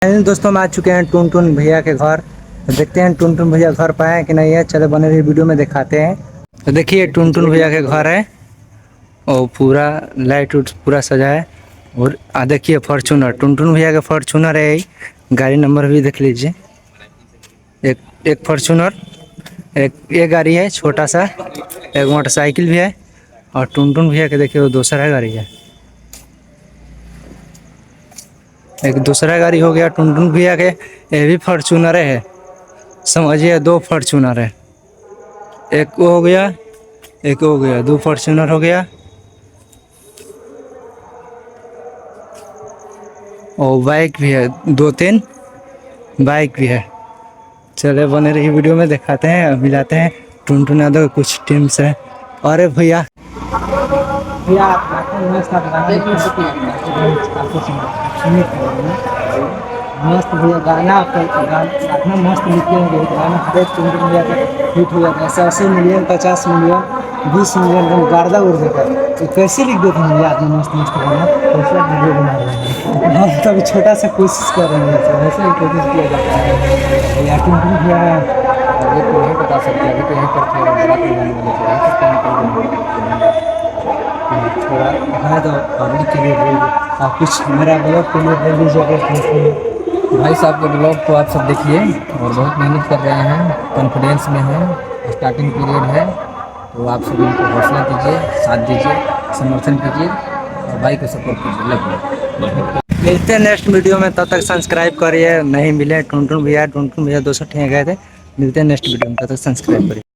दोस्तों हम आ चुके हैं टुन भैया के घर। तो देखते हैं टुन भैया घर पर आए कि नहीं है। चलो बने रही वीडियो में दिखाते हैं। तो देखिए टुन भैया के घर है और पूरा लाइट उट पूरा सजा है। और देखिए फॉर्चूनर टुन भैया का फॉर्चूनर है। गाड़ी नंबर भी देख लीजिए। एक फॉर्चूनर, एक ये गाड़ी है छोटा सा, एक मोटरसाइकिल भी है। और टुन भैया के देखिए वो दूसरा गाड़ी है। एक दूसरा गाड़ी हो गया टुन भैया के, ये भी फॉर्चूनर है। समझिए दो फॉर्चूनर है, एक वो हो गया, एक हो गया, दो फॉर्चूनर हो गया। और बाइक भी है, दो तीन बाइक भी है। चले बने रही वीडियो में दिखाते हैं, मिलाते हैं टुन यादव कुछ टीम से। अरे भैया मस्त भैया गाना अपना मस्त लिखे हैं। गाना हर एक भैया का हिट हो जाता है। 180 मिलियन 50 मिलियन 20 मिलियन एकदम गार्दा उड़ जाता है। तो कैसे लिख देते हैं भैया आपने मस्त मस्त गाना, कैसे वीडियो बना रहे हैं। हम तो अभी छोटा सा कोशिश कर रहे हैं, वैसे ही कोशिश किया जाता है भैया। टुन भैया ये तो नहीं बता सकते, अभी तो यहीं पर थे बारात में जाने वाले थे, यहीं पर थोड़ा है तो पब्लिक के लिए बोल दो। आप कुछ मेरा ब्लॉग के लिए बोल दीजिए। भाई साहब के ब्लॉग को आप सब देखिए और बहुत मेहनत कर रहे हैं, कॉन्फिडेंस में हैं, स्टार्टिंग पीरियड है। तो आप सब उनको हौसला दीजिए, साथ दीजिए, समर्थन कीजिए और भाई को सपोर्ट कीजिए। लगे मिलते हैं नेक्स्ट वीडियो में, तब तक सब्सक्राइब करिए। नहीं मिले टुन भैया 200 ठेके गए थे। मिलते हैं नेक्स्ट वीडियो में, तब तक सब्सक्राइब करिए।